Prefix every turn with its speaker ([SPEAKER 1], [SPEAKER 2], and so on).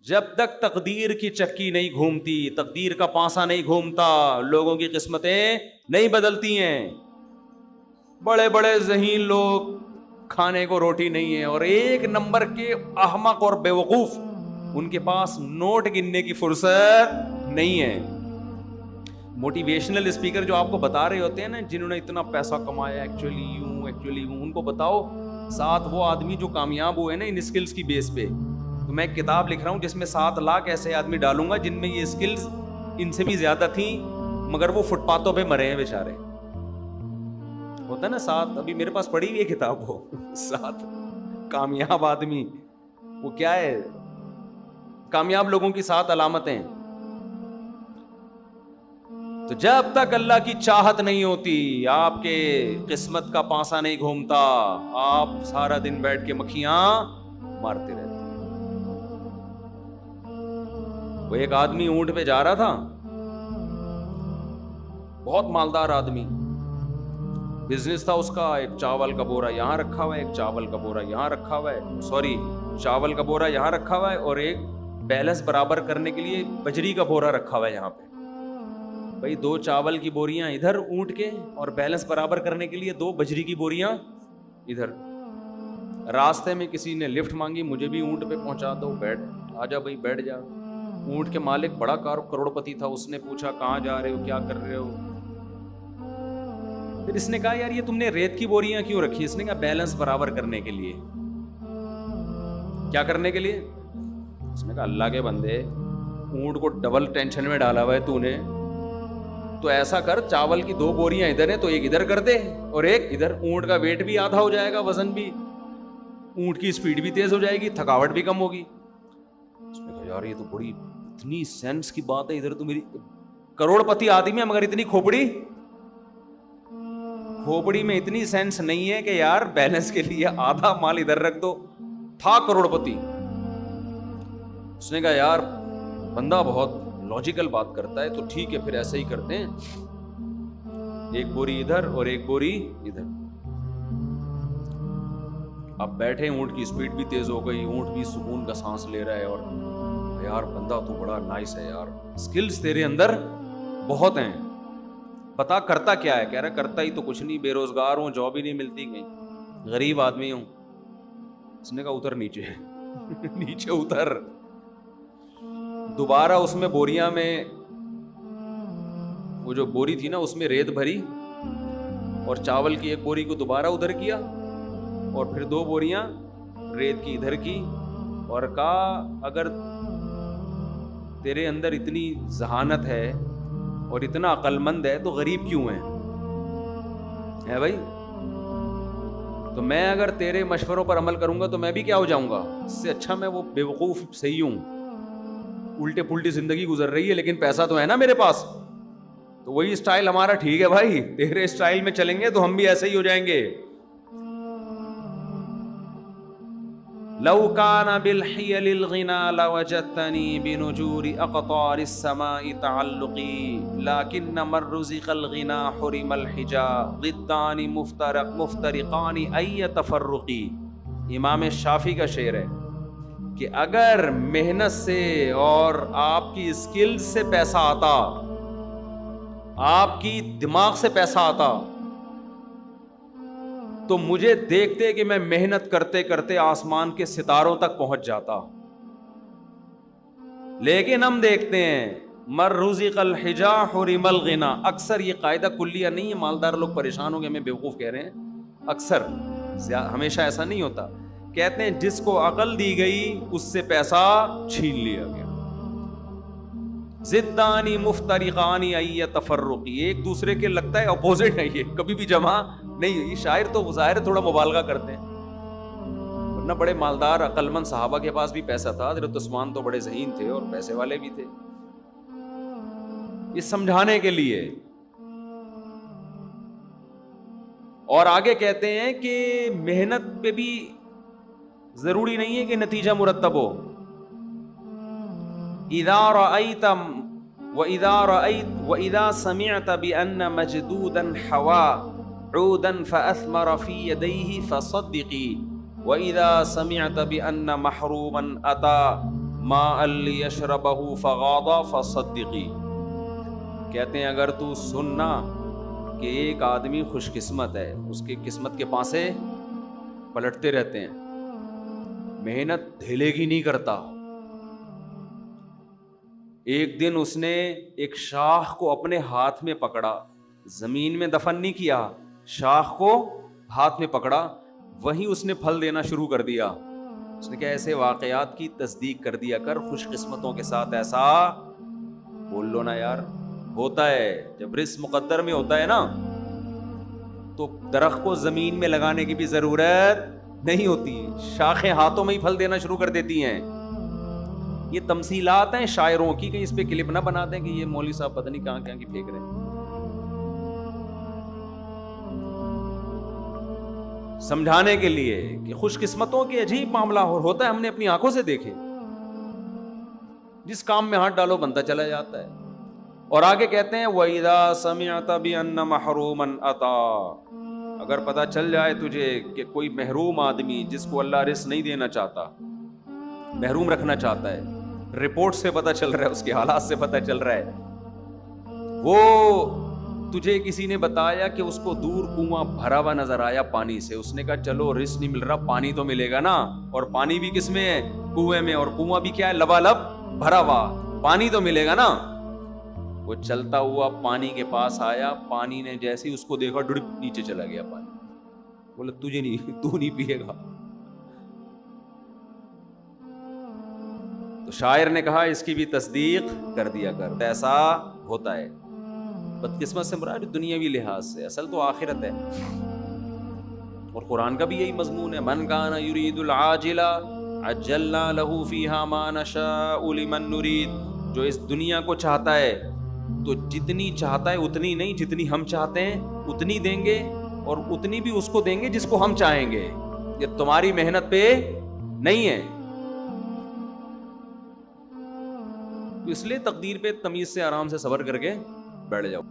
[SPEAKER 1] جب تک تقدیر کی چکی نہیں گھومتی، تقدیر کا پانسا نہیں گھومتا، لوگوں کی قسمتیں نہیں بدلتی ہیں. بڑے بڑے ذہین لوگ کھانے کو روٹی نہیں ہے، اور ایک نمبر کے احمق اور بیوقوف، ان کے پاس نوٹ گننے کی فرصت نہیں ہے. موٹیویشنل اسپیکر جو آپ کو بتا رہے ہوتے ہیں نا، جنہوں نے اتنا پیسہ کمایا، ایکچولی یوں، ان کو بتاؤ ساتھ وہ آدمی جو کامیاب ہوئے نا ان اسکلز کی بیس پہ. تو میں ایک کتاب لکھ رہا ہوں جس میں 7 لاکھ ایسے آدمی ڈالوں گا جن میں یہ اسکلز ان سے بھی زیادہ تھیں، مگر وہ فٹ پاتھوں پہ مرے ہیں بیچارے. ہوتا ہے نا 7، ابھی میرے پاس پڑھی ہوئی ہے کتاب، وہ 7 کامیاب آدمی، وہ کیا ہے، کامیاب لوگوں کی 7 علامتیں. تو جب تک اللہ کی چاہت نہیں ہوتی، آپ کے قسمت کا پانسا نہیں گھومتا، آپ سارا دن بیٹھ کے مکھیاں مارتے رہتے. وہ ایک آدمی اونٹ پہ جا رہا تھا، بہت مالدار آدمی، بزنس تھا اس کا. ایک چاول کا بورا یہاں رکھا ہوا ہے، ایک چاول کا بورا یہاں رکھا ہوا ہے، چاول کا بورا یہاں رکھا ہوا ہے، اور ایک بیلنس برابر کرنے کے لیے بجری کا بورا رکھا ہوا ہے یہاں پہ. بھائی 2 چاول کی بوریاں ادھر اونٹ کے، اور بیلنس برابر کرنے کے لیے 2 بجری کی بوریاں ادھر. راستے میں کسی نے لفٹ مانگی، مجھے بھی اونٹ پہ پہنچا دو، بیٹھ آجا بھائی، بیٹھ جا. اونٹ کے مالک بڑا کروڑ پتی تھا، اس نے پوچھا کہاں جا رہے ہو، کیا کر رہے ہو؟ پھر اس نے کہا یار یہ تم نے ریت کی بوریاں کیوں رکھی؟ اس نے کہا بیلنس برابر کرنے کے لیے. کیا کرنے کے لیے؟ اس نے کہا اللہ کے بندے، اونٹ کو ڈبل ٹینشن میں ڈالا ہوا ہے تو نے، تو ایسا کر چاول کی 2 بوریاں ادھر ہیں تو ایک ادھر کر دے اور ایک ادھر. اونٹ کا ویٹ بھی آدھا ہو جائے گا، وزن بھی، اونٹ کی سپیڈ بھی تیز ہو جائے گی، تھکاوٹ بھی کم ہوگی. اس نے کہا یار یہ تو بڑی اتنی سینس کی بات ہے، ادھر تو میری کروڑ پتی آدمی ہے مگر اتنی کھوپڑی میں اتنی سینس نہیں ہے کہ یار بیلنس کے لیے آدھا مال ادھر رکھ دو. تھا کروڑ پتی. اس نے کہا یار بندہ بہت لاجیکل بات کرتا ہے، تو ٹھیک ہے پھر ایسے ہی کرتے ہیں، ایک بوری ادھر اور ایک بوری ادھر. اب بیٹھے، اونٹ کی سپیڈ بھی تیز ہو گئی، اونٹ بھی سکون کا سانس لے رہا ہے، اور یار بندہ تو بڑا نائس ہے یار، سکلز تیرے اندر بہت ہیں، بتا کرتا کیا ہے؟ کہہ رہا کرتا ہی تو کچھ نہیں، بے روزگار ہوں، جاب ہی نہیں ملتی، کہیں غریب آدمی ہوں. اس نے کہا اتر نیچے نیچے اتر. دوبارہ اس میں بوریاں میں، وہ جو بوری تھی نا اس میں ریت بھری، اور چاول کی ایک بوری کو دوبارہ ادھر کیا، اور پھر 2 بوریاں ریت کی ادھر کی، اور کہا اگر تیرے اندر اتنی ذہانت ہے اور اتنا عقل مند ہے تو غریب کیوں ہے بھائی؟ تو میں اگر تیرے مشوروں پر عمل کروں گا تو میں بھی کیا ہو جاؤں گا؟ اس سے اچھا میں وہ بیوقوف صحیح ہوں، الٹے پلٹی زندگی گزر رہی ہے لیکن پیسہ تو ہے نا میرے پاس. تو وہی اسٹائل ہمارا ٹھیک ہے بھائی، تیرے اسٹائل میں چلیں گے تو ہم بھی ایسے ہی ہو جائیں گے. لو کان بالحیل الغنا لوجدتنی بنجور اقطار السماء تعلقی لكن من رزق الغنا حرم الحجا ضدان مفترقان ای تفرقی. امام شافعی کا شعر ہے کہ اگر محنت سے اور آپ کی اسکل سے پیسہ آتا، آپ کی دماغ سے پیسہ آتا، تو مجھے دیکھتے کہ میں محنت کرتے کرتے آسمان کے ستاروں تک پہنچ جاتا. لیکن ہم دیکھتے ہیں مر رزق الحجا حرم الغنا. اکثر یہ قاعدہ کلیہ نہیں ہے، مالدار لوگ پریشان ہو گئے ہمیں بیوقوف کہہ رہے ہیں، اکثر، ہمیشہ ایسا نہیں ہوتا. کہتے ہیں جس کو عقل دی گئی اس سے پیسہ چھین لیا گیا. ضدانی مفترقانی ای تفرقی. ایک دوسرے کے لگتا ہے اپوزٹ ہے، یہ کبھی بھی جمع نہیں. یہ شاعر تو ظاہر تھوڑا مبالغہ کرتے ہیں، ورنہ بڑے مالدار عقل مند صحابہ کے پاس بھی پیسہ تھا. حضرت عثمان تو بڑے ذہین تھے اور پیسے والے بھی تھے. یہ سمجھانے کے لیے. اور آگے کہتے ہیں کہ محنت پہ بھی ضروری نہیں ہے کہ نتیجہ مرتب ہو. اذا رأيت واذا سمعت بان مجدودا حوا عودا فاثمر في يديه فصدقي واذا سمعت بان محروما اتى ماء لیشربہ فغاض فصدقی، کہتے ہیں اگر تو سننا کہ ایک آدمی خوش قسمت ہے، اس کی قسمت کے پاسے پلٹتے رہتے ہیں، محنت ڈھیلے گی نہیں کرتا، ایک دن اس نے ایک شاخ کو اپنے ہاتھ میں پکڑا، زمین میں دفن نہیں کیا، شاخ کو ہاتھ میں پکڑا، وہیں اس نے پھل دینا شروع کر دیا۔ اس نے کہا ایسے واقعات کی تصدیق کر دیا کر، خوش قسمتوں کے ساتھ ایسا بول لو نا یار، ہوتا ہے جب رزق مقدر میں ہوتا ہے نا تو درخت کو زمین میں لگانے کی بھی ضرورت نہیں ہوتی، شاخیں ہاتھوں میں ہی پھل دینا شروع کر دیتی ہیں۔ یہ تمثیلات ہیں شاعروں کی، کہ اس پہ کلپ نہ بنا دیں کہ یہ مولوی صاحب پتہ نہیں کہاں کہاں کی پھینک رہے ہیں۔ سمجھانے کے لیے کہ خوش قسمتوں کے عجیب معاملہ ہوتا ہے، ہم نے اپنی آنکھوں سے دیکھے، جس کام میں ہاتھ ڈالو بنتا چلا جاتا ہے۔ اور آگے کہتے ہیں وَإِذَا سَمِعْتَ بِأَنَّ مَحْرُومًا أَتَى، اگر پتہ چل جائے تجھے کہ کوئی محروم آدمی جس کو اللہ رزق نہیں دینا چاہتا، محروم رکھنا چاہتا ہے، رپورٹ سے پتہ چل رہا ہے، اس کے حالات سے پتہ چل رہا ہے، وہ تجھے کسی نے بتایا کہ اس کو دور کنواں بھرا ہوا نظر آیا پانی سے، اس نے کہا چلو رزق نہیں مل رہا، پانی تو ملے گا نا، اور پانی بھی کس میں ہے؟ کنویں میں، اور کنواں بھی کیا ہے؟ لبالب بھرا ہوا، پانی تو ملے گا نا۔ وہ چلتا ہوا پانی کے پاس آیا، پانی نے جیسے ہی اس کو دیکھا ڈڑپ نیچے چلا گیا پانی، بولے تجھے نہیں، تو نہیں پیے گا۔ تو شاعر نے کہا اس کی بھی تصدیق کر دیا کر، ایسا ہوتا ہے۔ بدقسمت سے مراد دنیاوی لحاظ سے، اصل تو آخرت ہے، اور قرآن کا بھی یہی مضمون ہے، من کان یرید العاجلہ عجلنا لہ فیہا ما نشاء لمن نرید، جو اس دنیا کو چاہتا ہے تو جتنی چاہتا ہے اتنی نہیں، جتنی ہم چاہتے ہیں اتنی دیں گے، اور اتنی بھی اس کو دیں گے جس کو ہم چاہیں گے، یہ تمہاری محنت پہ نہیں ہے۔ تو اس لیے تقدیر پہ تمیز سے آرام سے صبر کر کے بیٹھ جاؤ۔